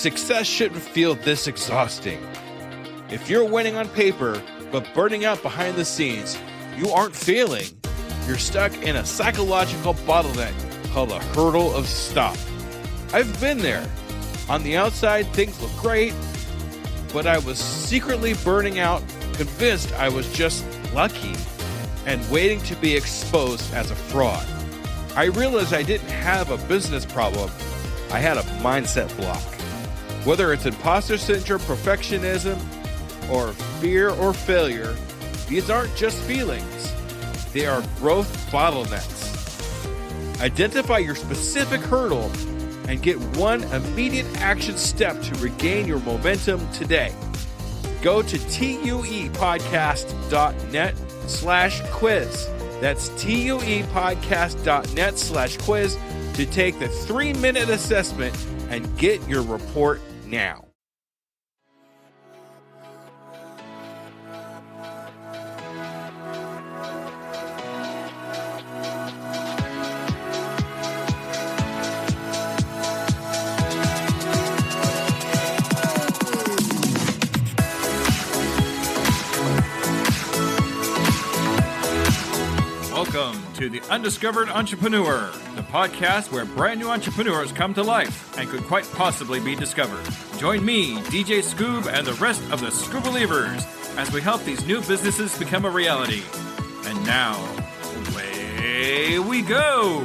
Success shouldn't feel this exhausting. If you're winning on paper, but burning out behind the scenes, you aren't failing. You're stuck in a psychological bottleneck called a hurdle of stop. I've been there. On the outside, things look great, but I was secretly burning out, convinced I was just lucky and waiting to be exposed as a fraud. I realized I didn't have a business problem. I had a mindset block. Whether it's imposter syndrome, perfectionism, or fear or failure, these aren't just feelings. They are growth bottlenecks. Identify your specific hurdle and get one immediate action step to regain your momentum today. Go to tuepodcast.net/quiz. That's tuepodcast.net/quiz to take the 3-minute assessment and get your report now. Welcome to The Undiscovered Entrepreneur, the podcast where brand new entrepreneurs come to life and could quite possibly be discovered. Join me, DJ Scoob, and the rest of the Scoob Believers as we help these new businesses become a reality. And now, away we go!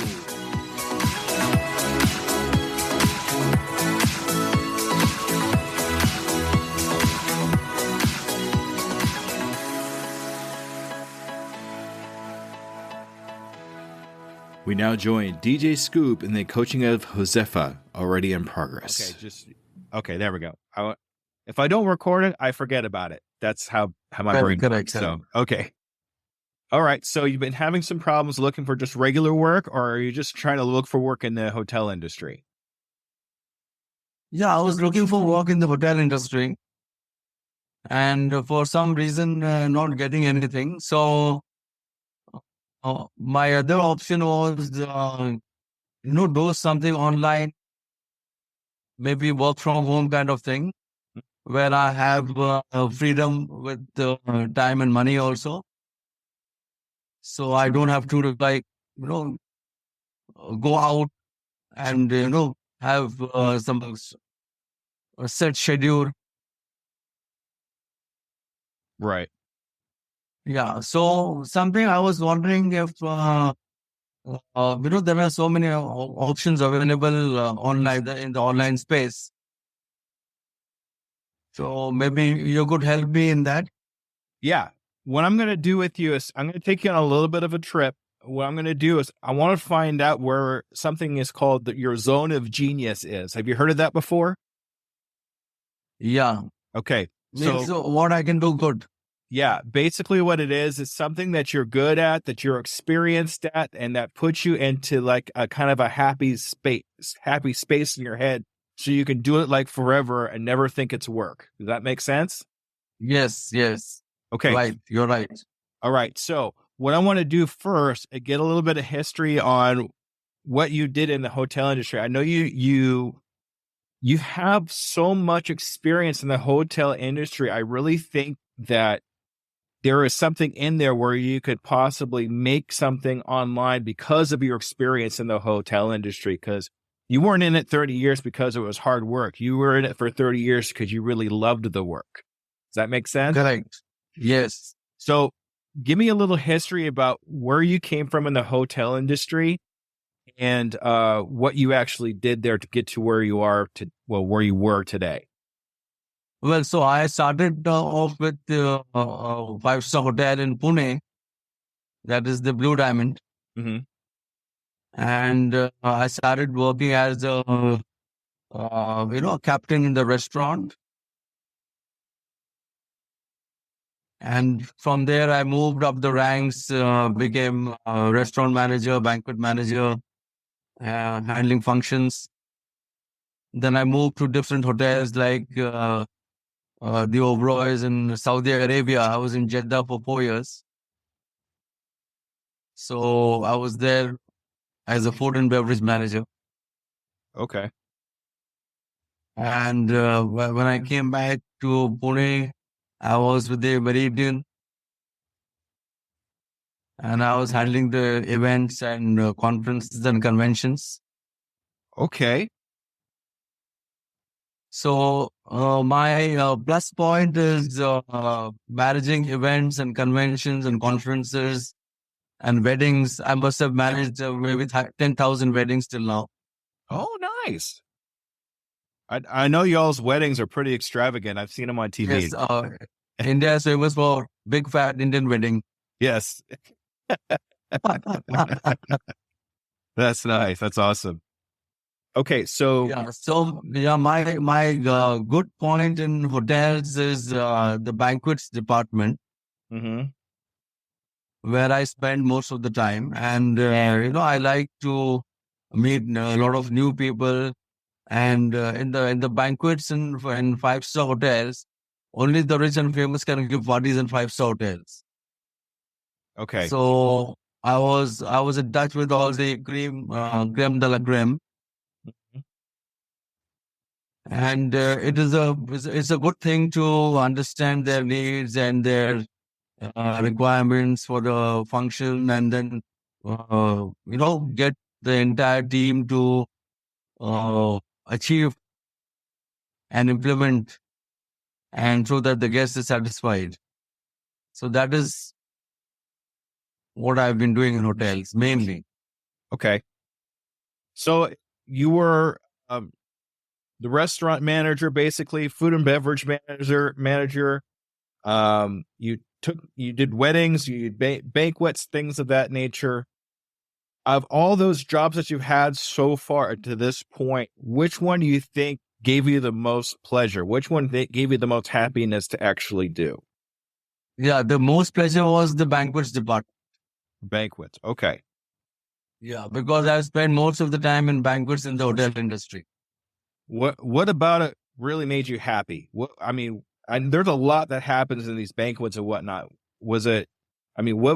We now join DJ Scoob in the coaching of Josefa, already in progress. Okay, there we go. If I don't record it, I forget about it. That's how my brain works. So, okay. All right. So you've been having some problems looking for just regular work, or are you just trying to look for work in the hotel industry? Yeah, I was looking for work in the hotel industry and for some reason not getting anything. So my other option was, do something online, maybe work from home kind of thing, where I have freedom with time and money also. So I don't have to go out and, have some set schedule. Right. Yeah. So something I was wondering if, there are so many options available online in the online space. So maybe you could help me in that. Yeah. What I'm going to do with you is I'm going to take you on a little bit of a trip. What I'm going to do is I want to find out where something is called your zone of genius is. Have you heard of that before? Yeah. Okay. So what I can do good. Yeah, basically what it is something that you're good at, that you're experienced at, and that puts you into like a kind of a happy space in your head so you can do it like forever and never think it's work. Does that make sense? Yes. Okay. Right. You're right. All right. So what I want to do first is get a little bit of history on what you did in the hotel industry. I know you have so much experience in the hotel industry. I really think that there is something in there where you could possibly make something online because of your experience in the hotel industry, because you weren't in it 30 years because it was hard work. You were in it for 30 years because you really loved the work. Does that make sense? Correct. Yes. So give me a little history about where you came from in the hotel industry and what you actually did there to get to where you are where you were today. Well, so I started off with a 5-star hotel in Pune. That is the Blue Diamond. Mm-hmm. And I started working as a captain in the restaurant. And from there, I moved up the ranks, became a restaurant manager, banquet manager, handling functions. Then I moved to different hotels like the Oberoi's in Saudi Arabia. I was in Jeddah for 4 years. So I was there as a food and beverage manager. Okay. And when I came back to Pune, I was with the Meridian and I was handling the events and conferences and conventions. Okay. So my plus point is managing events and conventions and conferences and weddings. I must have managed maybe 10,000 weddings till now. Oh, nice. I know y'all's weddings are pretty extravagant. I've seen them on TV. Yes, India is famous for big fat Indian wedding. Yes. That's nice. That's awesome. Okay, so My good point in hotels is the banquets department Mhm. where I spend most of the time, and I like to meet a lot of new people. And in the banquets in 5-star hotels, only the rich and famous can give parties in 5-star hotels. Okay. So I was in touch with all the creme de la creme. And it's a good thing to understand their needs and their requirements for the function, and then get the entire team to achieve and implement, and so that the guest is satisfied. So that is what I've been doing in hotels mainly. Okay. So you were the restaurant manager, basically food and beverage manager. You did weddings, you did banquets, things of that nature. Of all those jobs that you've had so far to this point, which one do you think gave you the most pleasure? Which one gave you the most happiness to actually do? Yeah, the most pleasure was the banquets department. Banquets. Okay. Yeah, because I've spent most of the time in banquets in the hotel industry. What about it really made you happy? And there's a lot that happens in these banquets and whatnot. What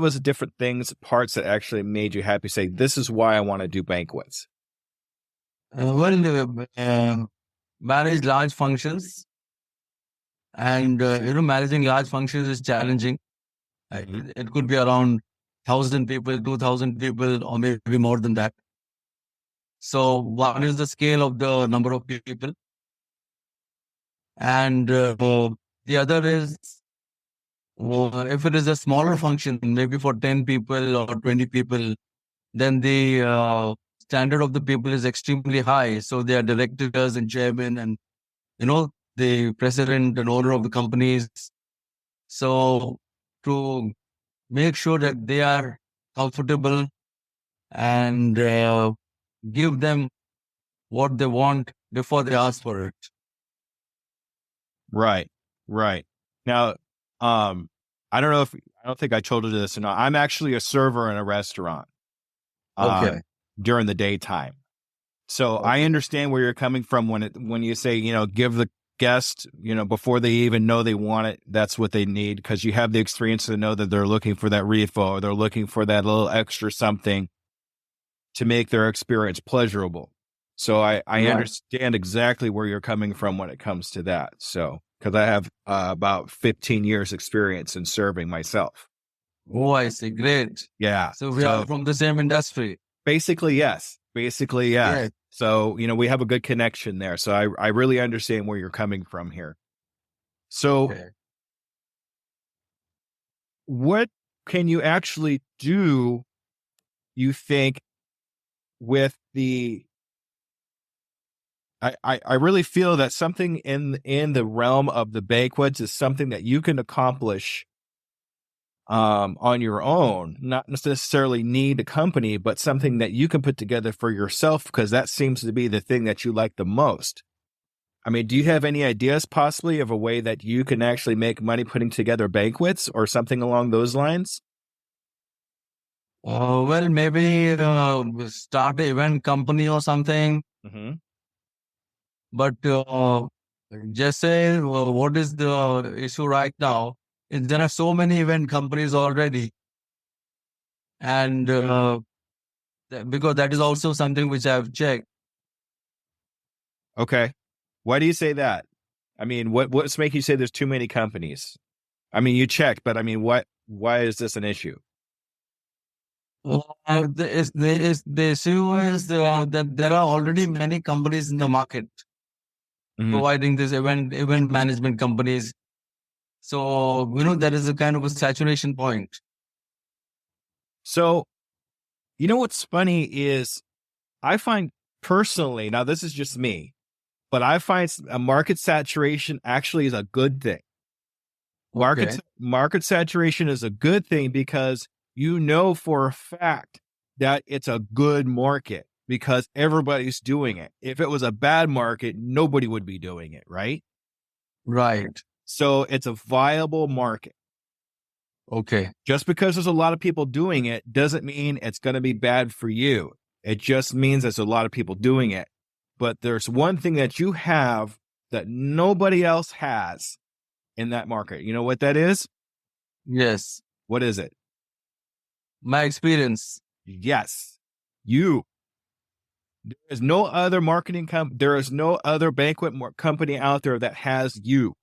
was the different parts that actually made you happy? Say, this is why I want to do banquets. Manage large functions, and managing large functions is challenging. It could be around 1,000 people, 2,000 people, or maybe more than that. So one is the scale of the number of people, and the other is if it is a smaller function, maybe for 10 people or 20 people, then the standard of the people is extremely high. So they are directors and chairman and, the president and owner of the companies. So to make sure that they are comfortable and give them what they want before they ask for it. Right. Right. Now, I don't think I told you this or not. I'm actually a server in a restaurant. Okay. During the daytime. So I understand where you're coming from when you say, give the guest, before they even know they want it, that's what they need, because you have the experience to know that they're looking for that refill or they're looking for that little extra something to make their experience pleasurable. So I understand exactly where you're coming from when it comes to that. So, because I have about 15 years experience in serving myself. Oh, I see. Great. Yeah. So we are from the same industry. Basically, yes. Yeah. So, we have a good connection there. So I really understand where you're coming from here. So what can you actually do, you think, with I really feel that something in the realm of the banquets is something that you can accomplish on your own, not necessarily need a company, but something that you can put together for yourself, because that seems to be the thing that you like the most. I mean, do you have any ideas possibly of a way that you can actually make money putting together banquets or something along those lines? Well, maybe start an event company or something. Mm-hmm. But just say, what is the issue right now? There are so many event companies already. And because that is also something which I've checked. Okay. Why do you say that? I mean, what's making you say there's too many companies? I mean, you checked, but I mean, why is this an issue? The issue is that there are already many companies in the market providing this event management companies. So, there is a kind of a saturation point. So, what's funny is I find personally, now this is just me, but I find a market saturation actually is a good thing. Okay. Market saturation is a good thing because you know for a fact that it's a good market because everybody's doing it. If it was a bad market, nobody would be doing it, right? Right. So it's a viable market. Okay. Just because there's a lot of people doing it doesn't mean it's going to be bad for you. It just means there's a lot of people doing it. But there's one thing that you have that nobody else has in that market. You know what that is? Yes. What is it? My experience. Yes. You. There is no other marketing company. There is no other banquet company out there that has you.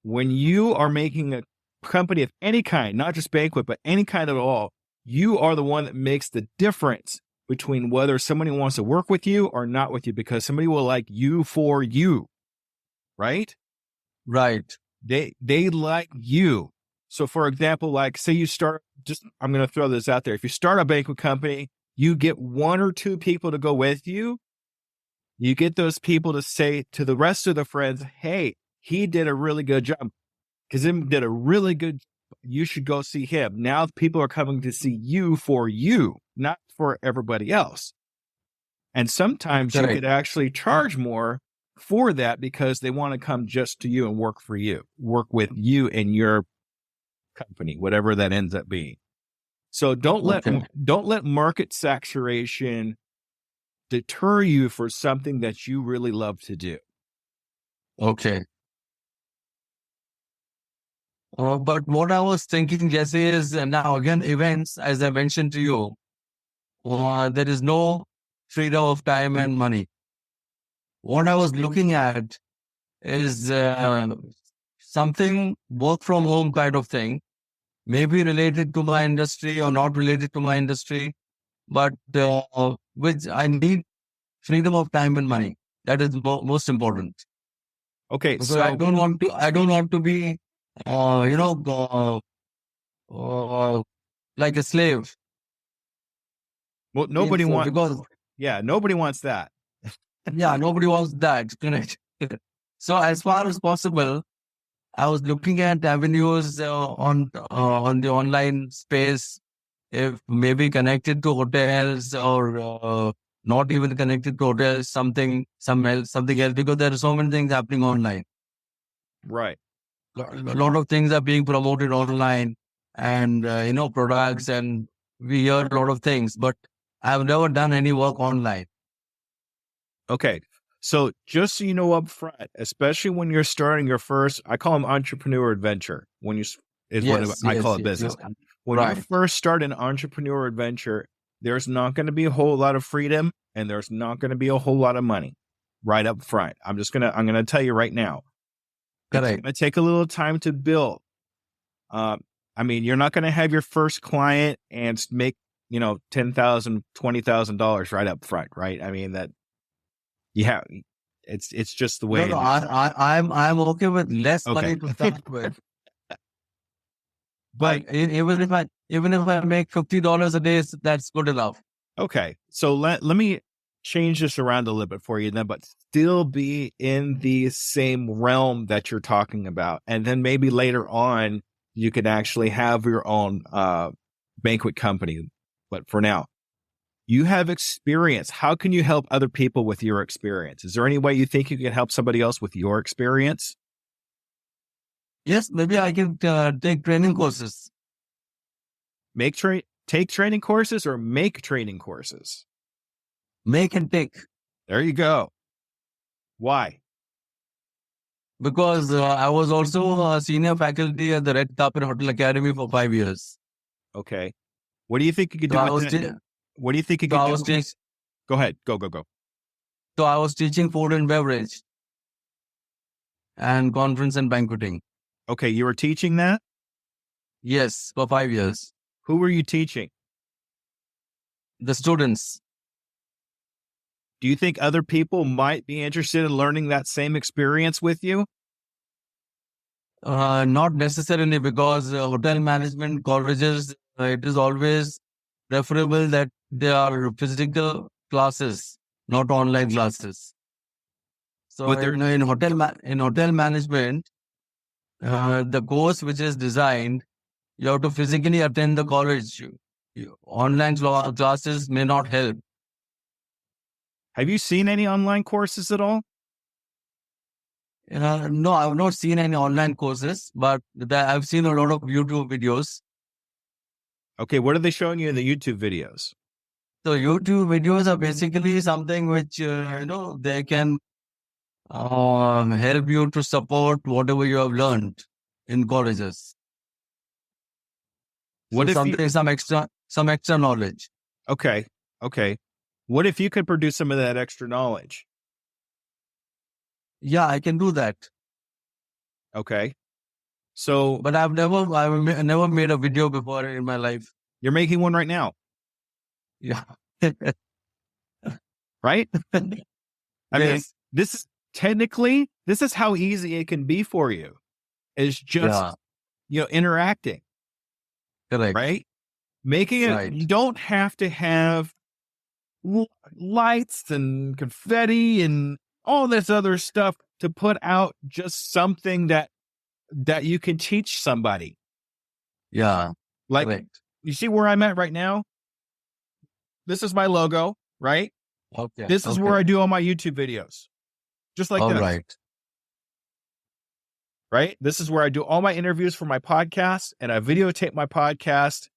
When you are making a company of any kind, not just banquet, but any kind at all, you are the one that makes the difference between whether somebody wants to work with you or not with you, because somebody will like you for you, right? Right. They like you. So for example, like say you start, I'm going to throw this out there. If you start a banquet company, you get one or two people to go with you. You get those people to say to the rest of the friends, hey, he did a really good job. Kazim did a really good, you should go see him. Now people are coming to see you for you, not for everybody else. And sometimes you could actually charge more for that because they want to come just to you and work for you, work with you and your company, whatever that ends up being. So don't let market saturation deter you for something that you really love to do. Okay. But what I was thinking, Jesse, is now again, events, as I mentioned to you, there is no freedom of time and money. What I was looking at is something work from home kind of thing, maybe related to my industry or not related to my industry, but which I need freedom of time and money. That is most important. Okay, Because so I don't want to be, like a slave. well, nobody wants that. Yeah, nobody wants that. Correct. So as far as possible, I was looking at avenues on the online space, if maybe connected to hotels or not even connected to hotels, something else, because there are so many things happening online. Right. A lot of things are being promoted online, and products, and we hear a lot of things, but I've never done any work online. Okay. So just so you know up front, especially when you're starting your first, I call them entrepreneur adventure. When you I call it business. Yes. When you first start an entrepreneur adventure, there's not going to be a whole lot of freedom and there's not going to be a whole lot of money right up front. I'm going to tell you right now. Correct. It's going to take a little time to build. I mean, you're not going to have your first client and make, $10,000, $20,000 right up front, right? I mean that. Yeah, it's just the way. No, I'm okay with less money to start with. But even if I make $50 a day, that's good enough. Okay, so let me change this around a little bit for you then, but still be in the same realm that you're talking about, and then maybe later on you could actually have your own banquet company. But for now, you have experience. How can you help other people with your experience? Is there any way you think you can help somebody else with your experience? Yes, maybe I can take training courses. Take training courses or make training courses? Make and take. There you go. Why? Because I was also a senior faculty at the Red Carpet Hotel Academy for 5 years. Okay. What do you think you could do with that? What do you think you could do? Go ahead. Go. So I was teaching food and beverage. and conference and banqueting. Okay, you were teaching that? Yes, for 5 years. Who were you teaching? The students. Do you think other people might be interested in learning that same experience with you? Not necessarily, because hotel management colleges, it is always preferable that they are physical classes, not online classes. So But in hotel management, the course which is designed, you have to physically attend the college. Online classes may not help. Have you seen any online courses at all? No, I've not seen any online courses, but I've seen a lot of YouTube videos. Okay, what are they showing you in the YouTube videos? So YouTube videos are basically something which, they can help you to support whatever you have learned in colleges. What So if you, some extra knowledge. okay. What if you could produce some of that extra knowledge? Yeah, I can do that. Okay. So But I've never made a video before in my life. you're making one right now, Yeah. right? I mean, Yes. this is how easy it can be for you. It's just, Yeah. Interacting, Correct. right? Making it, Right. you don't have to have lights and confetti and all this other stuff to put out just something that you can teach somebody. Yeah. Like, Correct. you see where I'm at right now? This is my logo, right? Okay. This is where I do all my YouTube videos. Just like All this, right. right? This is where I do all my interviews for my podcast, and I videotape my podcast,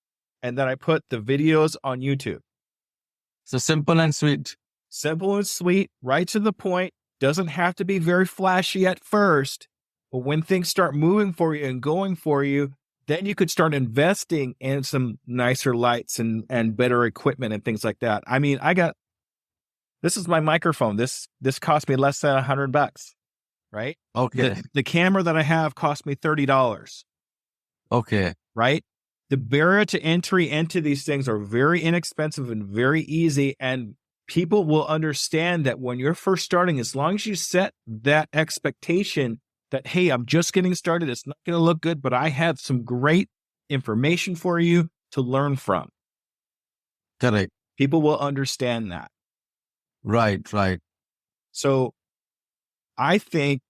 and then I put the videos on YouTube. So simple and sweet. Simple and sweet, right to the point. Doesn't have to be very flashy at first, but when things start moving for you and going for you, then you could start investing in some nicer lights and better equipment and things like that. I mean, this is my microphone. This cost me less than $100, right? Okay. The camera that I have cost me $30, Okay. right? The barrier to entry into these things are very inexpensive and very easy. And people will understand that when you're first starting, as long as you set that expectation that, hey, I'm just getting started, it's not going to look good, but I have some great information for you to learn from. Correct. People will understand that. Right. So I think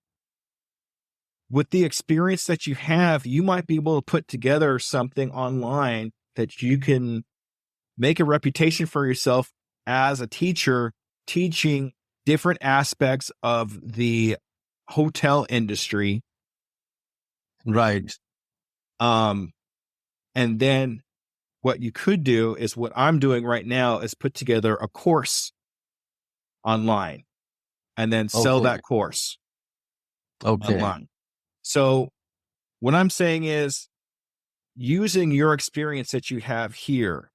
with the experience that you have, you might be able to put together something online that you can make a reputation for yourself as a teacher, teaching different aspects of the hotel industry. Right. And then what you could do is what I'm doing right now is put together a course online and then sell that course online. So what I'm saying is using your experience that you have here.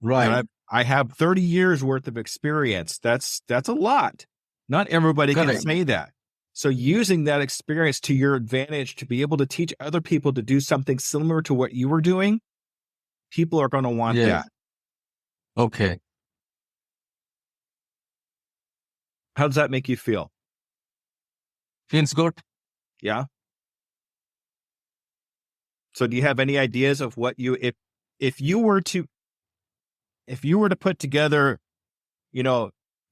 Right. And I have 30 years worth of experience. That's a lot. Not everybody can say that. So using that experience to your advantage to be able to teach other people to do something similar to what you were doing, people are going to want that. Okay. How does that make you feel? Feels good. Yeah. So do you have any ideas of what if you were to put together,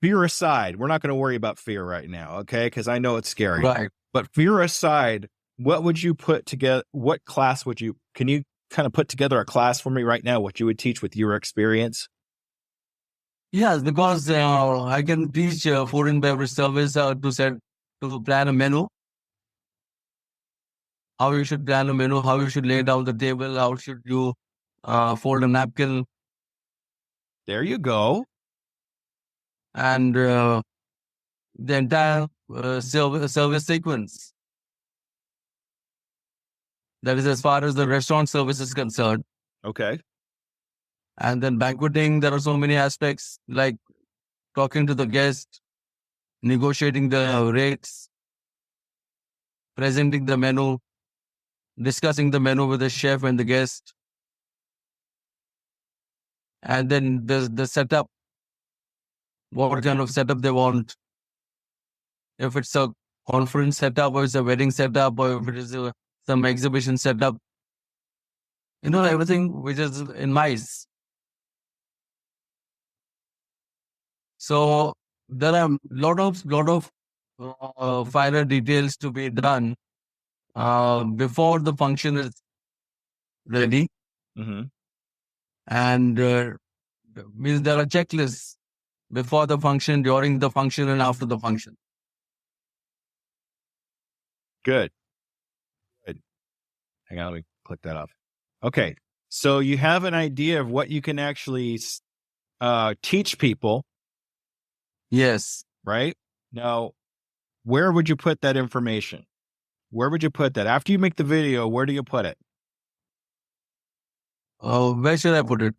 fear aside, we're not going to worry about fear right now, okay? Because I know it's scary. Right. But fear aside, what would you put together? What class can you kind of put together a class for me right now, what you would teach with your experience? Yes, because I can teach food and beverage service to plan a menu. How you should plan a menu, how you should lay down the table, how should you fold a napkin. There you go. And the entire service sequence. That is as far as the restaurant service is concerned. Okay. And then banqueting, there are so many aspects like talking to the guest, negotiating the rates, presenting the menu, discussing the menu with the chef and the guest. And then there's the setup, what kind of setup they want. If it's a conference setup, or it's a wedding setup, or if it is some exhibition setup, everything which is in mice. So there are lot of finer details to be done before the function is ready. Mm-hmm. And means there are checklists before the function, during the function, and after the function. Good. Hang on, let me click that off. Okay. So you have an idea of what you can actually teach people, Yes. right? Now, where would you put that information? Where would you put that? After you make the video, where do you put it? Where should I put it?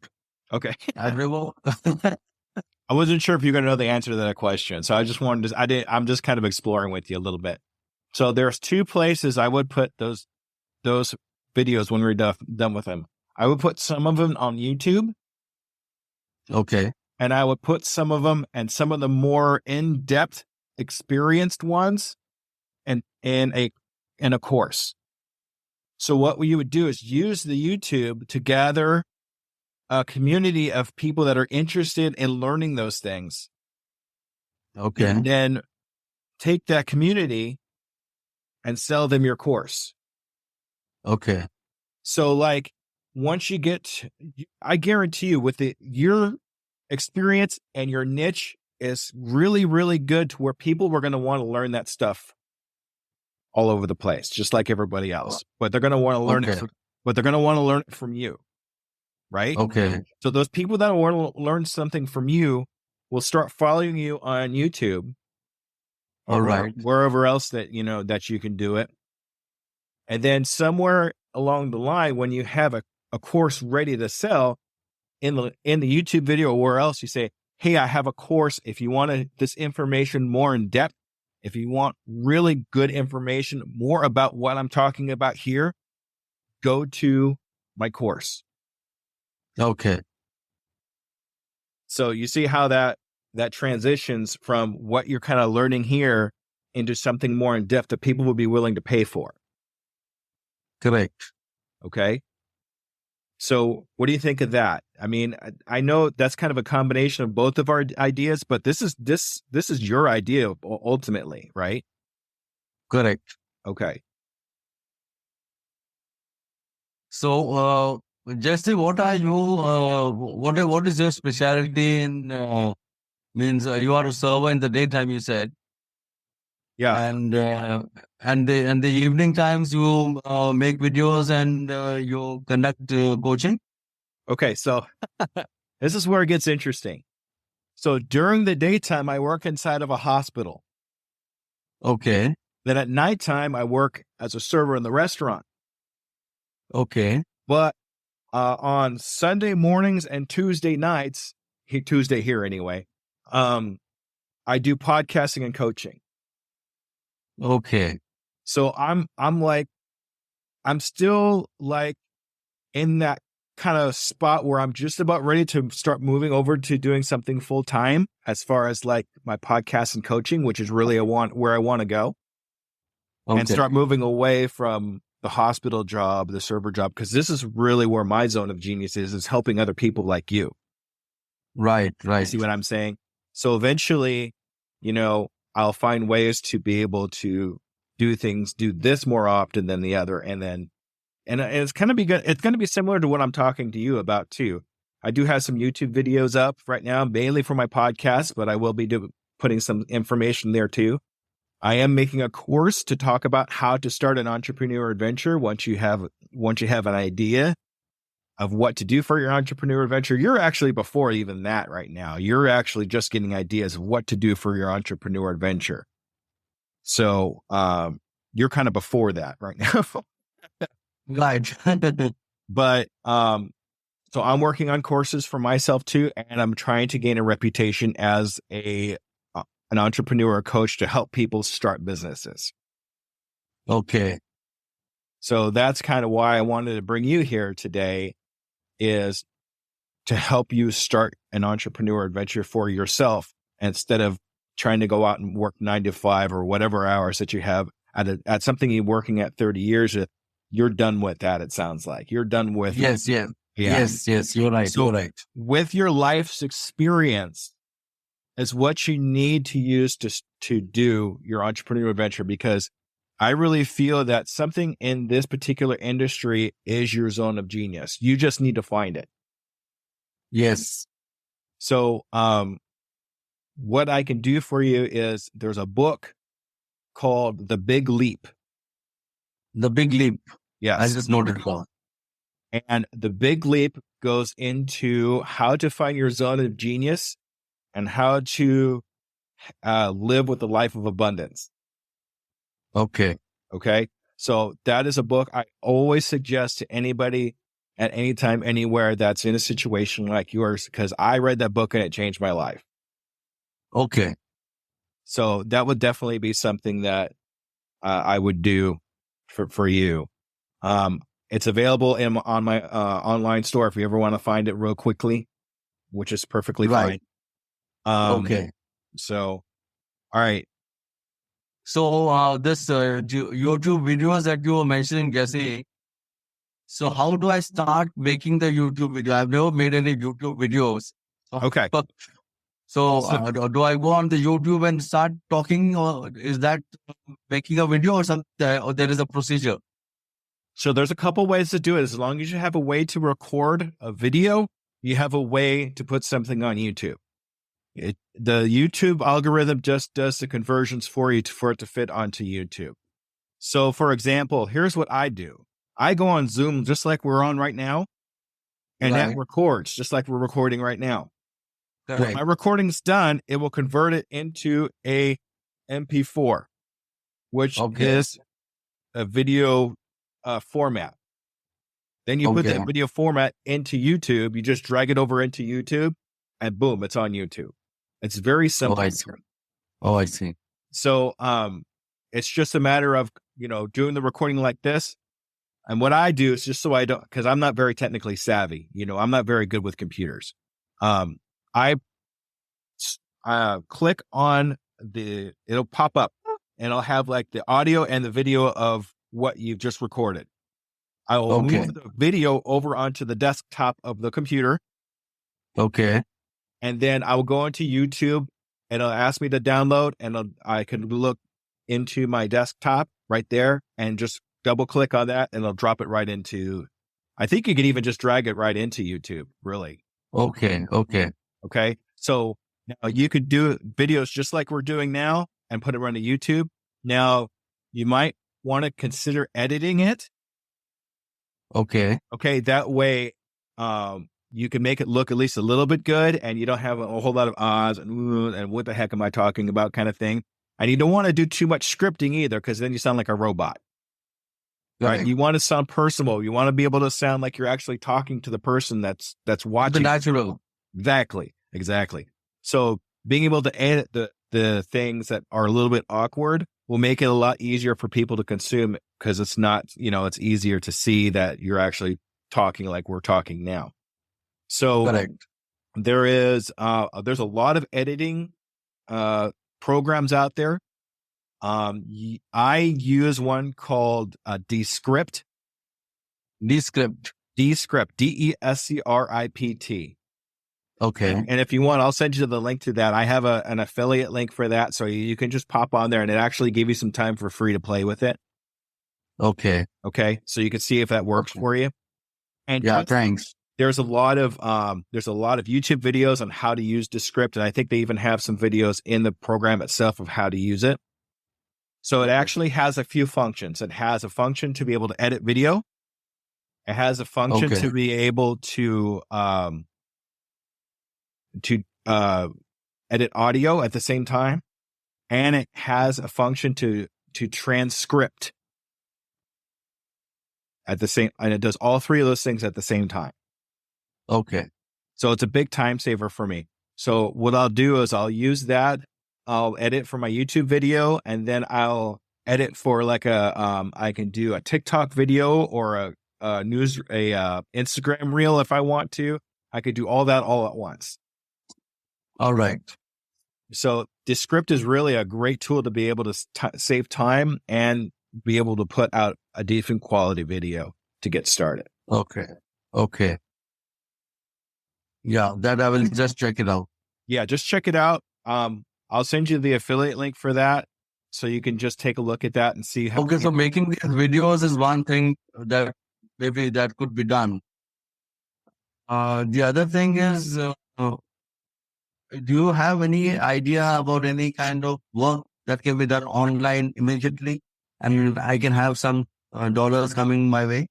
Okay. Unravel. I wasn't sure if you're going to know the answer to that question. So I just wanted to, I'm just kind of exploring with you a little bit. So there's two places I would put those videos when we're done with them. I would put some of them on YouTube. Okay. And I would put some of them and some of the more in-depth experienced ones in a course. So what you would do is use the YouTube to gather a community of people that are interested in learning those things. Okay. And then take that community and sell them your course. Okay. So like once you get, I guarantee you with your experience and your niche is really, really good to where people were going to want to learn that stuff all over the place, just like everybody else. But they're going to want to learn it. But they're going to want to learn it from you. Right? Okay. So those people that want to learn something from you will start following you on YouTube. All right. Wherever else that, that you can do it. And then somewhere along the line, when you have a course ready to sell in the YouTube video or where else, you say, hey, I have a course. If you want this information more in depth, if you want really good information, more about what I'm talking about here, go to my course. Okay. So you see how that transitions from what you're kind of learning here into something more in depth that people will be willing to pay for. Correct. Okay. So what do you think of that? I mean, I know that's kind of a combination of both of our ideas, but this is your idea ultimately, right? Correct. Okay. So, Jesse, what are you? What is your specialty in? Means you are a server in the daytime, you said. Yeah. And the evening times you make videos and you conduct coaching. Okay, so this is where it gets interesting. So during the daytime, I work inside of a hospital. Okay. Then at nighttime, I work as a server in the restaurant. Okay. But on Sunday mornings and Tuesday nights, Tuesday here anyway, I do podcasting and coaching. Okay. So I'm still like in that kind of spot where I'm just about ready to start moving over to doing something full time as far as like my podcast and coaching, which is really where I want to go. Okay. And start moving away from the hospital job, the server job, because this is really where my zone of genius is helping other people like you. Right. You see what I'm saying? So eventually, I'll find ways to be able to do this more often than the other. And it's going to be good. It's going to be similar to what I'm talking to you about too. I do have some YouTube videos up right now, mainly for my podcast, but I will be putting some information there too. I am making a course to talk about how to start an entrepreneur adventure. Once you have an idea of what to do for your entrepreneur adventure, you're actually before even that right now. You're actually just getting ideas of what to do for your entrepreneur adventure. So, you're kind of before that right now. Right. But, so I'm working on courses for myself too, and I'm trying to gain a reputation as an entrepreneur coach to help people start businesses. Okay. So that's kind of why I wanted to bring you here today, is to help you start an entrepreneur adventure for yourself instead of trying to go out and work 9 to 5 or whatever hours that you have at something you're working at 30 years. You're done with that. It sounds like you're done with. Yes. Yeah. Yes. You're right. So You're right. with your life's experience is what you need to use to do your entrepreneurial adventure, because I really feel that something in this particular industry is your zone of genius. You just need to find it. Yes. So, what I can do for you is there's a book called The Big Leap. The Big Leap. Yes. I just noted it down. And The Big Leap goes into how to find your zone of genius and how to live with the life of abundance. Okay. Okay. So that is a book I always suggest to anybody at any time, anywhere that's in a situation like yours, because I read that book and it changed my life. Okay. So that would definitely be something that I would do for you. It's available on my online store if you ever want to find it real quickly, which is perfectly Right. fine. Okay. So, all right. So this YouTube videos that you were mentioning, Jesse. So how do I start making the YouTube video? I've never made any YouTube videos. Okay. So do I go on the YouTube and start talking, or is that making a video or something, or there is a procedure? So there's a couple ways to do it. As long as you have a way to record a video, you have a way to put something on YouTube. The YouTube algorithm just does the conversions for you for it to fit onto YouTube. So for example, here's what I do. I go on Zoom just like we're on right now, and that records just like we're recording right now. When my recording's done, it will convert it into a MP4, which is a video format. Then you put that video format into YouTube. You just drag it over into YouTube, and boom, it's on YouTube. It's very simple. I see. So it's just a matter of, doing the recording like this. And what I do is just so I don't, because I'm not very technically savvy, I'm not very good with computers. I click on it'll pop up and I'll have like the audio and the video of what you've just recorded. I will move the video over onto the desktop of the computer. Okay. And then I will go into YouTube and it'll ask me to download, and I can look into my desktop right there and just double click on that and it'll drop it right into, I think you could even just drag it right into YouTube, really. Okay. So now you could do videos just like we're doing now and put it right on YouTube. Now you might want to consider editing it. Okay. That way, you can make it look at least a little bit good, and you don't have a whole lot of ahs and what the heck am I talking about kind of thing. And you don't want to do too much scripting either, because then you sound like a robot. Right? You want to sound personal. You want to be able to sound like you're actually talking to the person that's watching. Natural. Exactly. So being able to edit the things that are a little bit awkward will make it a lot easier for people to consume, because it's not, it's easier to see that you're actually talking like we're talking now. So there's a lot of editing programs out there. I use one called Descript. Descript. Descript. Okay. And if you want, I'll send you the link to that. I have an affiliate link for that. So you can just pop on there, and it actually give you some time for free to play with it. Okay. So you can see if that works for you. And thanks. There's a lot of YouTube videos on how to use Descript. And I think they even have some videos in the program itself of how to use it. So it actually has a few functions. It has a function to be able to edit video. It has a function to be able to edit audio at the same time. And it has a function to transcript at the same, and it does all three of those things at the same time. Okay. So it's a big time saver for me. So what I'll do is I'll use that. I'll edit for my YouTube video, and then I'll edit for like I can do a TikTok video or a Instagram reel if I want to. I could do all that all at once. All right. So Descript is really a great tool to be able to save time and be able to put out a decent quality video to get started. Okay. Okay. Yeah, that I will just check it out. Yeah, just check it out. I'll send you the affiliate link for that so you can just take a look at that and see how. Okay, so making these videos is one thing that maybe that could be done. The other thing is, do you have any idea about any kind of work that can be done online immediately and I can have some dollars coming my way?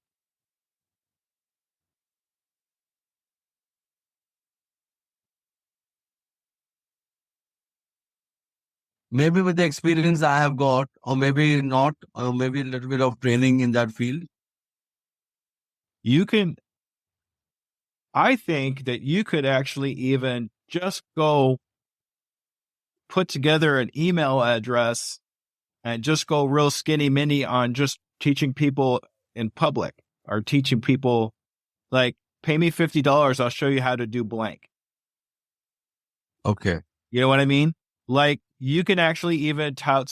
Maybe with the experience I have got, or maybe not, or maybe a little bit of training in that field. I think that you could actually even just go put together an email address and just go real skinny mini on just teaching people in public or teaching people like, pay me $50. I'll show you how to do blank. Okay. You know what I mean? Like you can actually even tout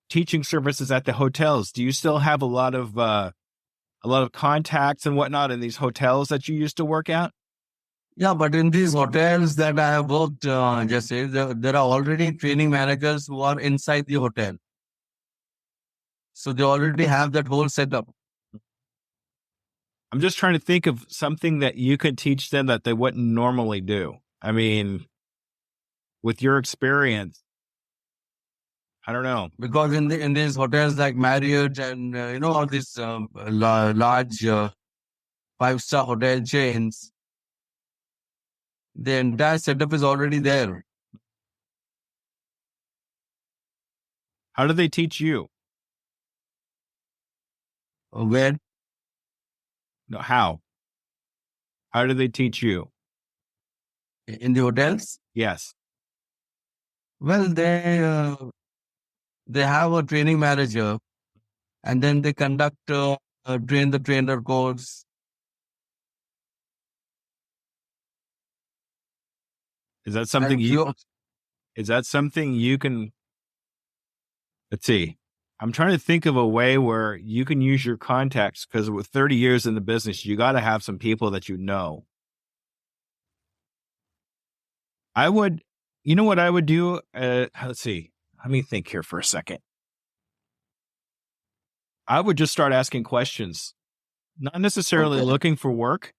teaching services at the hotels. Do you still have a lot of contacts and whatnot in these hotels that you used to work at? Yeah, but in these hotels that I have worked, just say there are already training managers who are inside the hotel. So they already have that whole setup. I'm just trying to think of something that you could teach them that they wouldn't normally do. I mean, with your experience, I don't know. Because in these hotels like Marriott and all these large 5-star hotel chains, the entire setup is already there. How do they teach you? Where? No, how? How do they teach you? In the hotels? Yes. Well, they have a training manager, and then they conduct train the trainer course. Is that something you can? Let's see. I'm trying to think of a way where you can use your contacts, because with 30 years in the business, you got to have some people that you know. You know what I would do? Let's see. Let me think here for a second. I would just start asking questions, not necessarily looking for work,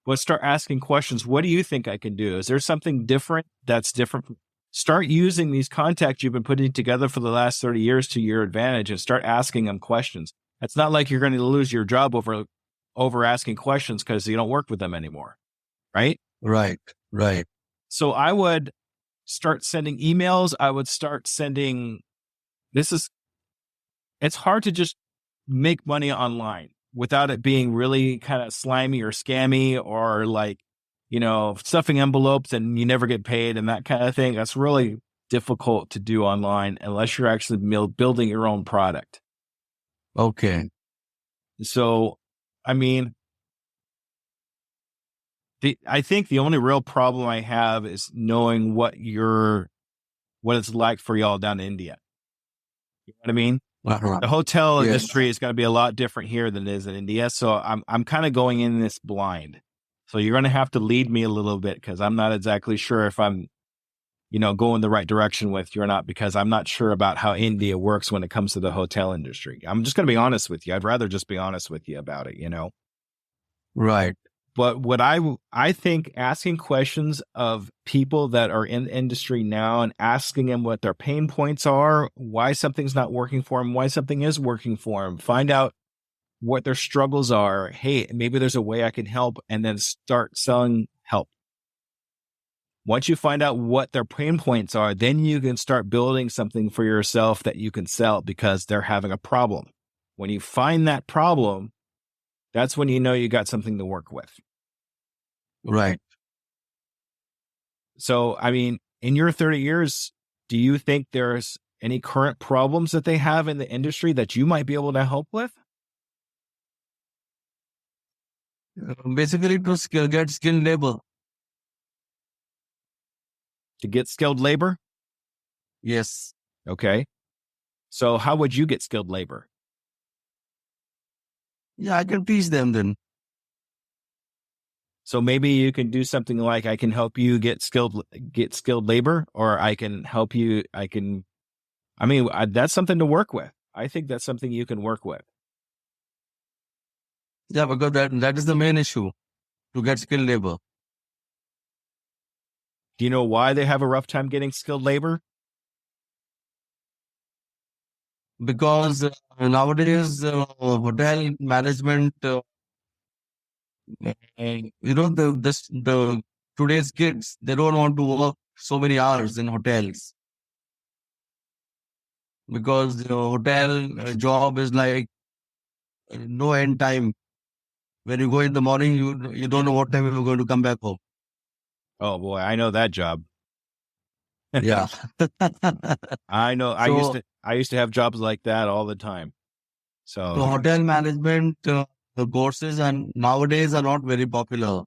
but start asking questions. What do you think I can do? Is there something different that's different? Start using these contacts you've been putting together for the last 30 years to your advantage and start asking them questions. It's not like you're going to lose your job over asking questions because you don't work with them anymore. Right? Right. So I would start sending emails. I would start sending, it's hard to just make money online without it being really kind of slimy or scammy or like, stuffing envelopes and you never get paid and that kind of thing. That's really difficult to do online unless you're actually building your own product. Okay. So, I mean, I think the only real problem I have is knowing what it's like for y'all down in India. You know what I mean? The hotel industry is going to be a lot different here than it is in India. So I'm kind of going in this blind. So you're going to have to lead me a little bit because I'm not exactly sure if I'm, going the right direction with you or not, because I'm not sure about how India works when it comes to the hotel industry. I'm just going to be honest with you. I'd rather just be honest with you about it, Right. But what I think asking questions of people that are in the industry now and asking them what their pain points are, why something's not working for them, why something is working for them, find out what their struggles are. Hey, maybe there's a way I can help, and then start selling help. Once you find out what their pain points are, then you can start building something for yourself that you can sell because they're having a problem. When you find that problem, that's when you know you got something to work with. Right. So, I mean, in your 30 years, do you think there's any current problems that they have in the industry that you might be able to help with? Basically, to get skilled labor. To get skilled labor? Yes. Okay. So how would you get skilled labor? Yeah, I can teach them then. So maybe you can do something like, I can help you get skilled labor, or I can help you. That's something to work with. I think that's something you can work with. Yeah, because that is the main issue, to get skilled labor. Do you know why they have a rough time getting skilled labor? Because nowadays, hotel management, the today's kids, they don't want to work so many hours in hotels, because the hotel job is like no end time. When you go in the morning, you don't know what time you're going to come back home. Oh boy, I know that job. Yeah. I know. So, I used to have jobs like that all the time. So hotel management the courses and nowadays are not very popular.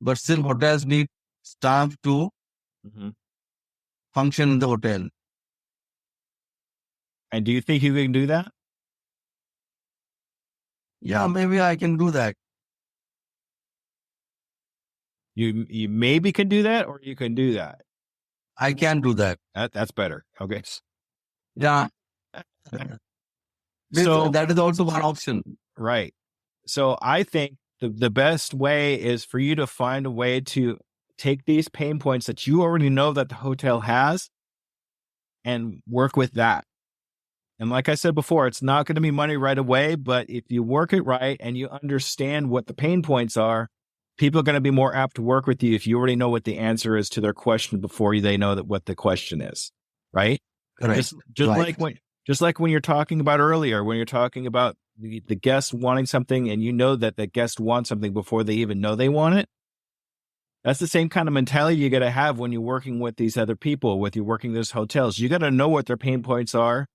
But still, hotels need staff to Mhm. function in the hotel. And do you think you can do that? Yeah, maybe I can do that. You maybe can do that, or you can do that. I can do that. That's better. Okay. Yeah. So That is also one option. right. So I think the best way is for you to find a way to take these pain points that you already know that the hotel has and work with that. And like I said before, it's not going to be money right away, but if you work it right and you understand what the pain points are, people are going to be more apt to work with you if you already know what the answer is to their question before they know that what the question is, right? Correct. Just like when you're talking about earlier, when you're talking about the guest wanting something and you know that the guest wants something before they even know they want it. That's the same kind of mentality you got to have when you're working with these other people, with you're working those hotels. You got to know what their pain points are.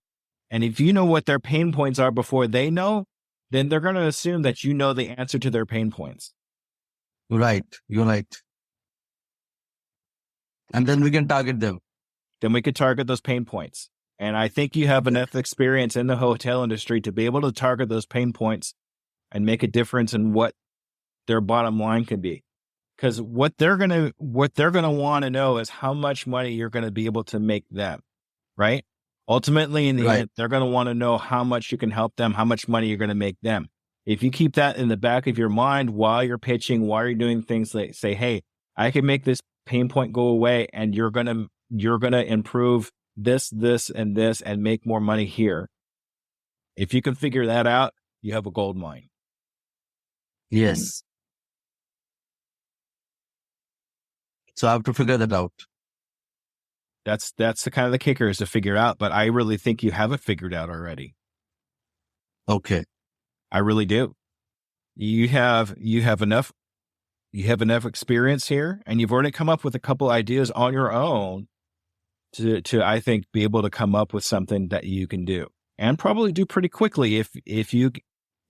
And if you know what their pain points are before they know, then they're going to assume that you know the answer to their pain points. Right. You're right. And then we can target them. Then we could target those pain points. And I think you have enough experience in the hotel industry to be able to target those pain points and make a difference in what their bottom line can be. Because what they're gonna want to know is how much money you're going to be able to make them, right? Ultimately, in the end, they're going to want to know how much you can help them, how much money you're going to make them. If you keep that in the back of your mind while you're pitching, while you're doing things like say, hey, I can make this pain point go away and you're going to improve this, and make more money here. If you can figure that out, you have a gold mine. Yes. So I have to figure that out. That's the kind of the kicker is to figure out, but I really think you have it figured out already. Okay. I really do. You have enough experience here, and you've already come up with a couple ideas on your own to I think be able to come up with something that you can do, and probably do pretty quickly if you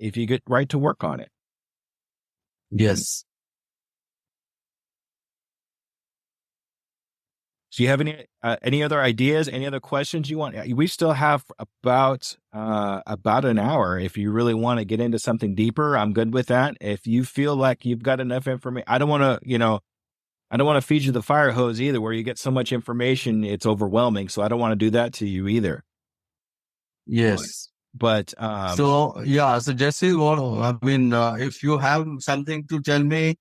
get right to work on it. Yes. Do you have any other ideas, any other questions you want? We still have about an hour. If you really want to get into something deeper, I'm good with that. If you feel like you've got enough information, I don't want to feed you the fire hose either, where you get so much information, it's overwhelming. So I don't want to do that to you either. Yes. But so Jesse, if you have something to tell me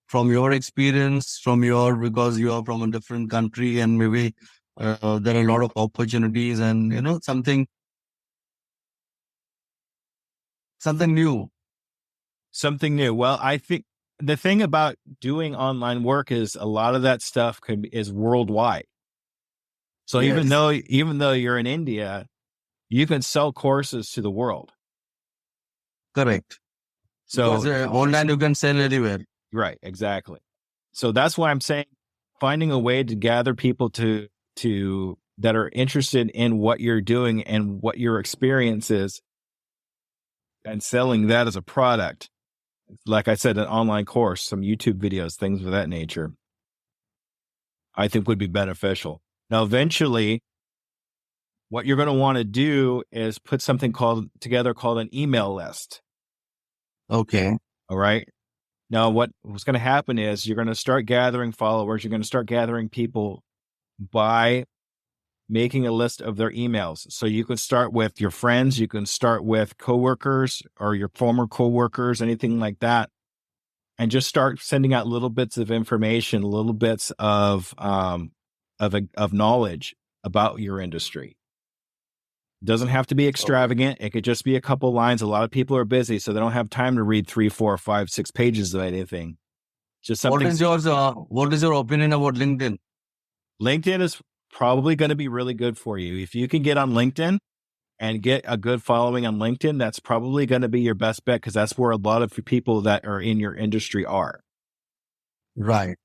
from your experience, because you are from a different country and maybe there are a lot of opportunities and something new. Something new. Well, I think the thing about doing online work is a lot of that stuff is worldwide. So Yes. even though you're in India, you can sell courses to the world. Correct. So because online you can sell anywhere. right, exactly. So that's why I'm saying finding a way to gather people to that are interested in what you're doing and what your experience is, and selling that as a product. Like I said, an online course, some YouTube videos, things of that nature, I think would be beneficial. Now, eventually, what you're going to want to do is put something together called an email list. Okay. All right. Now, what's going to happen is you're going to start gathering followers. You're going to start gathering people by making a list of their emails. So you can start with your friends. You can start with coworkers or your former coworkers, anything like that, and just start sending out little bits of information, little bits of knowledge about your industry. It doesn't have to be extravagant. It could just be a couple lines. A lot of people are busy, so they don't have time to read 3, 4, 5, 6 pages of anything. Just something. What is your opinion about LinkedIn? LinkedIn is probably going to be really good for you. If you can get on LinkedIn and get a good following on LinkedIn, that's probably going to be your best bet, because that's where a lot of people that are in your industry are. Right.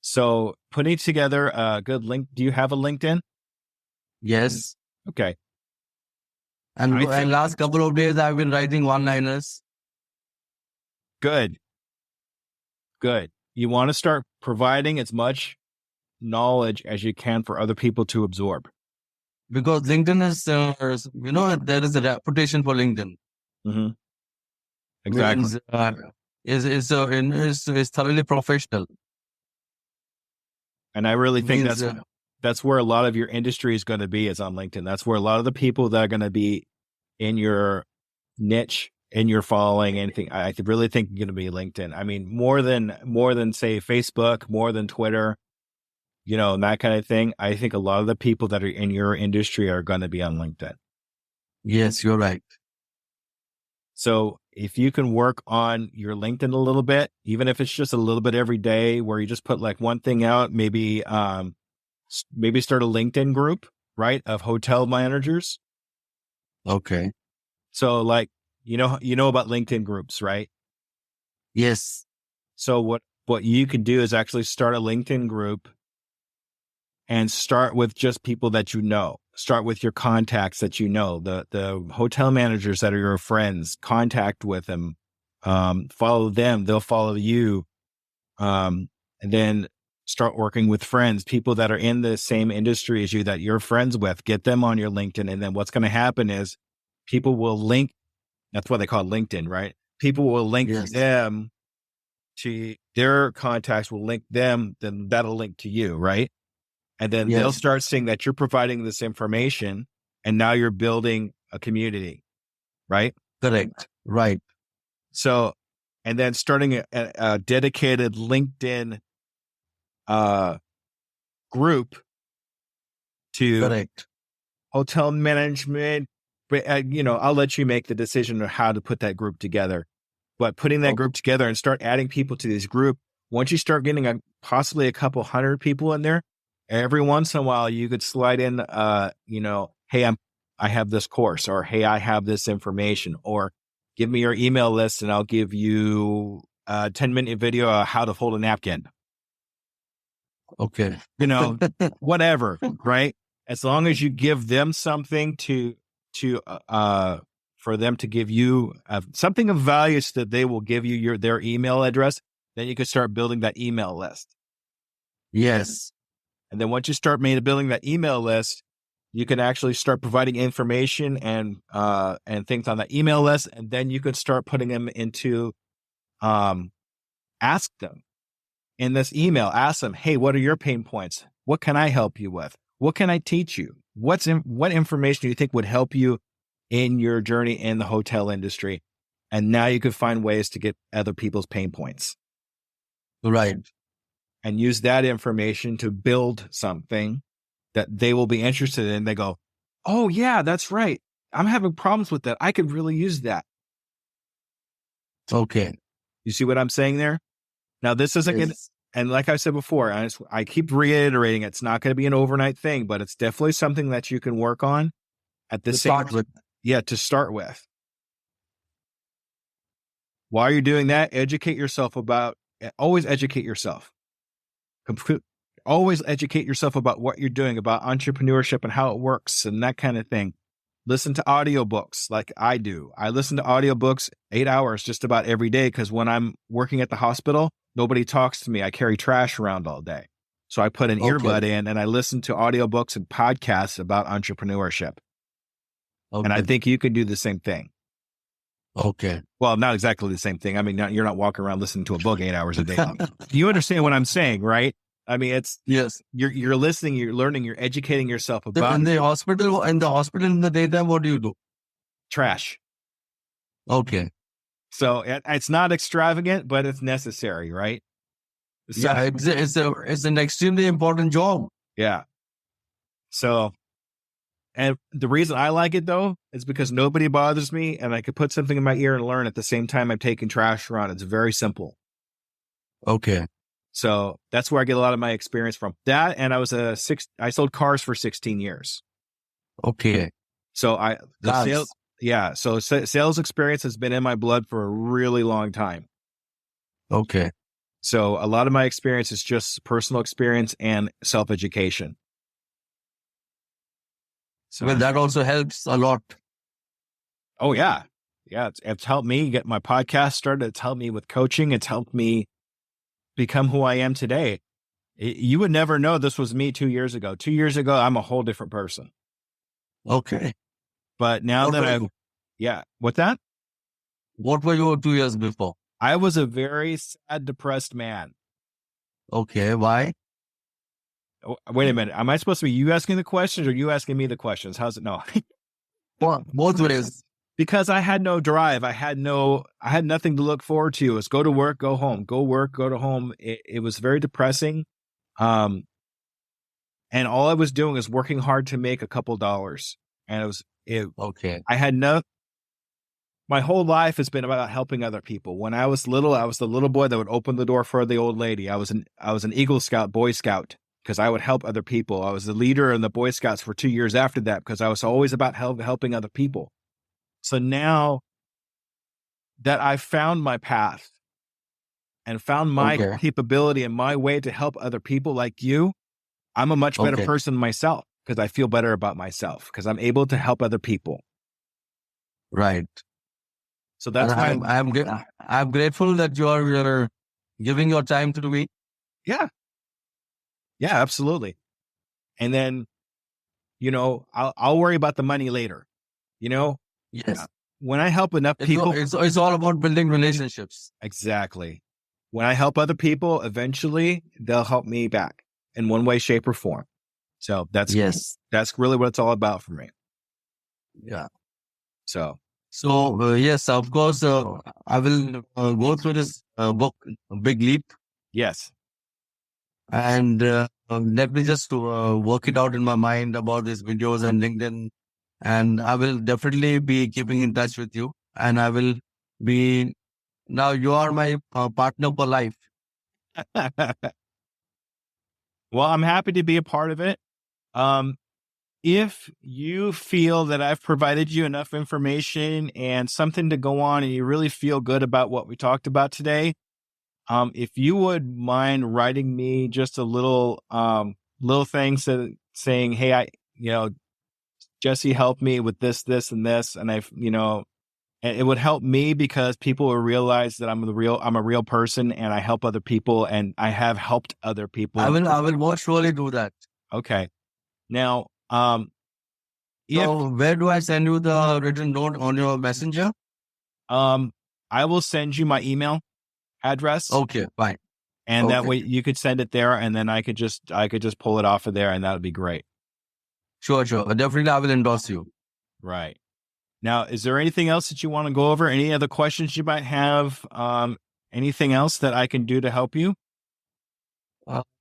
So putting together a good link. Do you have a LinkedIn? Yes. Okay. And last couple of days, I've been writing one-liners. Good. You want to start providing as much knowledge as you can for other people to absorb. Because LinkedIn is, there is a reputation for LinkedIn. Mm-hmm. Exactly. Is thoroughly professional. And I really think that's where a lot of your industry is going to be, is on LinkedIn. That's where a lot of the people that are going to be in your niche, in your following, anything, I really think you're going to be LinkedIn. I mean, more than say Facebook, more than Twitter, and that kind of thing. I think a lot of the people that are in your industry are going to be on LinkedIn. Yes, you're right. So if you can work on your LinkedIn a little bit, even if it's just a little bit every day, where you just put like one thing out, maybe start a LinkedIn group, right, of hotel managers. Okay. So like, you know about LinkedIn groups, right? Yes. So what you could do is actually start a LinkedIn group and start with just people that you know. Start with your contacts that you know, the hotel managers that are your friends. Contact with them, follow them, they'll follow you, and then start working with friends, people that are in the same industry as you that you're friends with. Get them on your LinkedIn, and then what's going to happen is people will link. That's why they call it LinkedIn, right? People will link them to their contacts. Will link them, then that'll link to you, right? And then they'll start seeing that you're providing this information, and now you're building a community, right? Correct. Right. So, and then starting a dedicated LinkedIn group to hotel management. But, I'll let you make the decision of how to put that group together. But putting that group together and start adding people to this group, once you start getting possibly a couple hundred people in there, every once in a while, you could slide in, hey, I have this course, or hey, I have this information, or give me your email list and I'll give you a 10-minute video on how to fold a napkin. Okay. Whatever, right? As long as you give them something for them to give you something of value, so that they will give you their email address, then you can start building that email list. Yes. And then once you start building that email list, you can actually start providing information and things on that email list. And then you can start putting them into, ask them in this email, ask them, hey, what are your pain points? What can I help you with? What can I teach you? What information do you think would help you in your journey in the hotel industry? And now you could find ways to get other people's pain points. Right. And use that information to build something that they will be interested in. They go, oh yeah, that's right. I'm having problems with that. I could really use that. Okay. You see what I'm saying there? Now this isn't, and like I said before, I keep reiterating, it's not going to be an overnight thing, but it's definitely something that you can work on at the same time. Yeah, to start with. While you're doing that, always educate yourself. Always educate yourself about what you're doing, about entrepreneurship and how it works and that kind of thing. Listen to audiobooks like I do. I listen to audiobooks 8 hours just about every day because when I'm working at the hospital, nobody talks to me. I carry trash around all day. So I put an earbud in and I listen to audiobooks and podcasts about entrepreneurship. Okay. And I think you could do the same thing. Okay. Well, not exactly the same thing. I mean, you're not walking around listening to a book 8 hours a day. You understand what I'm saying, right? I mean, it's Yes. You're listening, you're learning, you're educating yourself about In the hospital, in the daytime, what do you do? trash. Okay. So it's not extravagant, but it's necessary, right? So, Yeah, it's an extremely important job. yeah. So, and the reason I like it though is because nobody bothers me, and I could put something in my ear and learn at the same time I'm taking trash around. It's very simple. Okay. So that's where I get a lot of my experience from. That, and I sold cars for 16 years. Okay. So Nice. sales experience has been in my blood for a really long time. Okay. So a lot of my experience is just personal experience and self-education. So Well, that also helps a lot. oh yeah. Yeah. It's helped me get my podcast started. It's helped me with coaching. It's helped me become who I am today. You would never know this was me 2 years ago. 2 years ago, I'm a whole different person. Okay. But now what's that? What were you 2 years before? I was a very sad, depressed man. Okay. Why? Oh, wait a minute. Am I supposed to be you asking the questions or you asking me the questions? How's it? No, Well, both ways. because I had no drive. I had nothing to look forward to. It was go to work, go home, go work, go to home. It was very depressing. And all I was doing is working hard to make a couple dollars. And Okay. my whole life has been about helping other people. When I was little, I was the little boy that would open the door for the old lady. I was an Eagle Scout, Boy Scout, because I would help other people. I was the leader in the Boy Scouts for 2 years after that, because I was always about helping other people. So now that I've found my path and found my capability and my way to help other people like you, I'm a much better person myself because I feel better about myself because I'm able to help other people. Right. So that's And why I'm grateful that you're giving your time to me. yeah. Yeah, absolutely. And then, I'll worry about the money later. Yes. When I help enough people, It's all about building relationships. exactly. When I help other people, eventually they'll help me back in one way, shape, or form. So that's really what it's all about for me. Yeah. So yes, of course, I will go through this book, Big Leap, yes, and let me just work it out in my mind about these videos and LinkedIn. And I will definitely be keeping in touch with you. And I will be, now you are my partner for life. well, I'm happy to be a part of it. If you feel that I've provided you enough information and something to go on and you really feel good about what we talked about today, if you would mind writing me just a little thing saying, hey, Jesse helped me with this, and this, and and it would help me because people will realize that I'm a real person and I help other people and I have helped other people. I will most surely do that. Okay. Now, so where do I send you the written note on your messenger? I will send you my email address. Okay, fine. And that way you could send it there and then I could just pull it off of there and that would be great. Sure. Definitely I will endorse you. Right. Now, is there anything else that you want to go over? Any other questions you might have? Anything else that I can do to help you?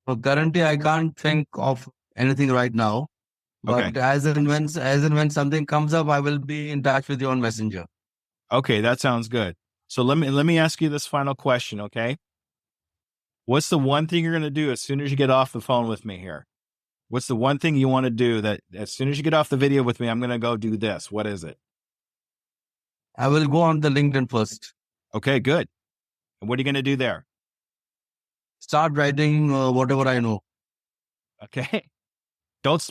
Currently, I can't think of anything right now. But as and when something comes up, I will be in touch with you on Messenger. Okay, that sounds good. So let me ask you this final question, okay? What's the one thing you're going to do as soon as you get off the phone with me here? What's the one thing you want to do that as soon as you get off the video with me, I'm going to go do this? What is it? I will go on the LinkedIn first. Okay, good. And what are you going to do there? Start writing whatever I know. Okay. Don't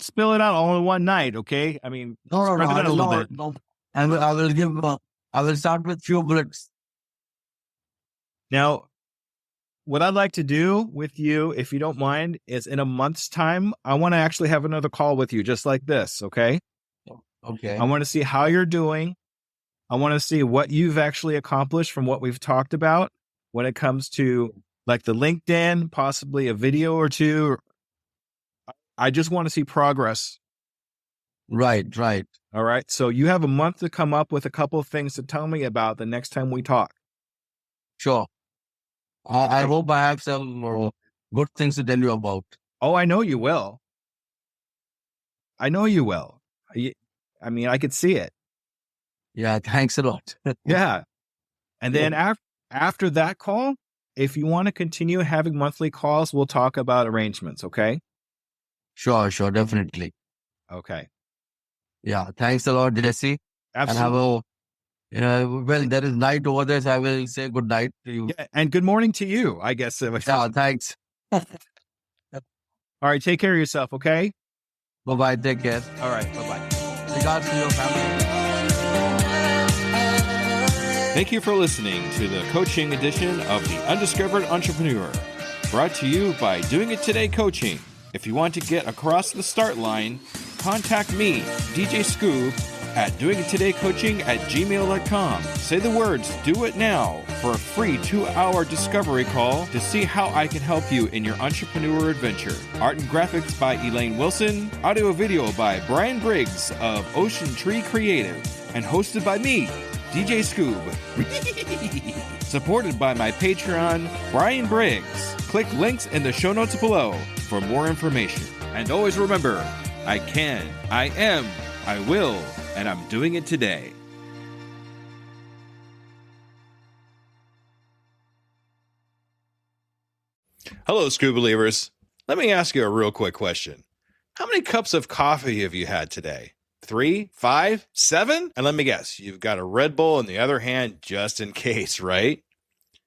spill it out all in one night. Okay. I mean, No, spread it out a little bit. no. I will start with few bullets. Now, what I'd like to do with you, if you don't mind, is in a month's time, I want to actually have another call with you just like this. Okay. Okay. I want to see how you're doing. I want to see what you've actually accomplished from what we've talked about when it comes to like the LinkedIn, possibly a video or two. I just want to see progress. Right. All right. So you have a month to come up with a couple of things to tell me about the next time we talk. Sure. I hope I have some good things to tell you about. Oh, I know you will. I know you will. I mean, I could see it. Yeah, thanks a lot. Yeah. And then after that call, if you want to continue having monthly calls, we'll talk about arrangements. Okay. Sure, definitely. Okay. Yeah, thanks a lot, Jesse. Absolutely. And well, there is night over there, so I will say good night to you. Yeah, and good morning to you, I guess. Yeah, thanks. All right. Take care of yourself. Okay. Bye-bye. Take care. All right. Bye-bye. Regards to your family. Thank you for listening to the coaching edition of The Undiscovered Entrepreneur, brought to you by Doing It Today Coaching. If you want to get across the start line, contact me, DJ Scoob, at doingitTodayCoaching@gmail.com. Say the words, "Do it now," for a free 2-hour discovery call to see how I can help you in your entrepreneur adventure. Art and graphics by Elaine Wilson, audio video by Brian Briggs of Ocean Tree Creative, and hosted by me, DJ Scoob. Supported by my Patreon, Brian Briggs. Click links in the show notes below for more information. And always remember, I can, I am, I will, and I'm doing it today. Hello, Scoob Believers. Let me ask you a real quick question. How many cups of coffee have you had today? 3, 5, 7? And let me guess, you've got a Red Bull in the other hand just in case, right?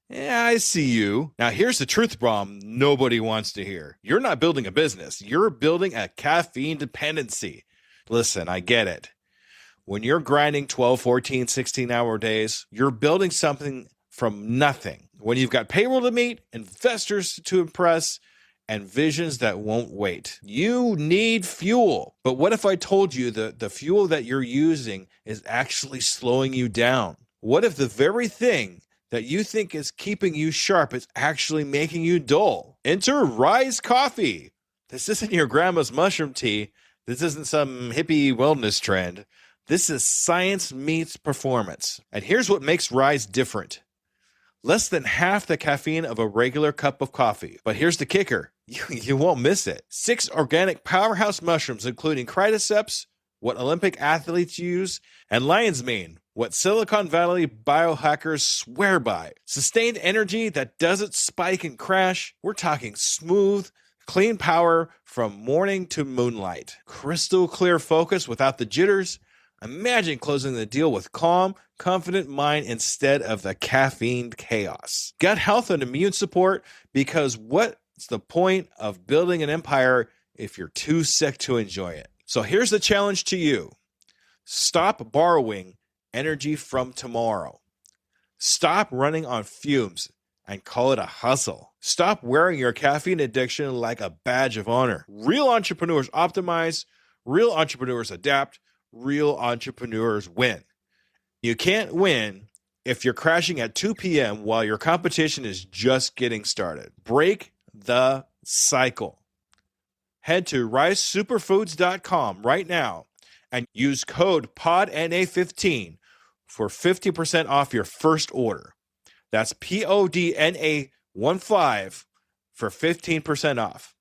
Yeah, I see you. Now, here's the truth bomb nobody wants to hear. You're not building a business. You're building a caffeine dependency. Listen, I get it. When you're grinding 12, 14, 16-hour days, you're building something from nothing. When you've got payroll to meet, investors to impress, and visions that won't wait. You need fuel. But what if I told you that the fuel that you're using is actually slowing you down? What if the very thing that you think is keeping you sharp is actually making you dull? Enter Rise Coffee. This isn't your grandma's mushroom tea. This isn't some hippie wellness trend. This is science meets performance. And here's what makes Rise different. Less than half the caffeine of a regular cup of coffee. But here's the kicker. You won't miss it. 6 organic powerhouse mushrooms, including cordyceps, what Olympic athletes use, and lion's mane, what Silicon Valley biohackers swear by. Sustained energy that doesn't spike and crash. We're talking smooth, clean power from morning to moonlight. Crystal clear focus without the jitters. Imagine closing the deal with calm, confident mind instead of the caffeine chaos. Gut health and immune support, because what's the point of building an empire if you're too sick to enjoy it? So here's the challenge to you. Stop borrowing energy from tomorrow. Stop running on fumes and call it a hustle. Stop wearing your caffeine addiction like a badge of honor. Real entrepreneurs optimize, real entrepreneurs adapt, real entrepreneurs win. You can't win if you're crashing at 2 p.m. while your competition is just getting started. Break the cycle. Head to risesuperfoods.com right now and use code PODNA15 for 50% off your first order. That's PODNA15 for 15% off.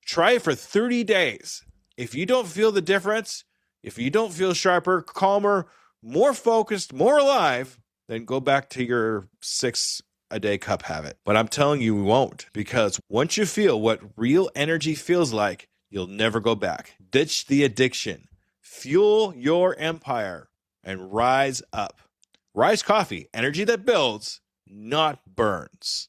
Try it for 30 days. If you don't feel the difference, if you don't feel sharper, calmer, more focused, more alive, then go back to your 6-a-day cup habit. But I'm telling you, you won't, because once you feel what real energy feels like, you'll never go back. Ditch the addiction, fuel your empire, and rise up. Rise Coffee, energy that builds, not burns.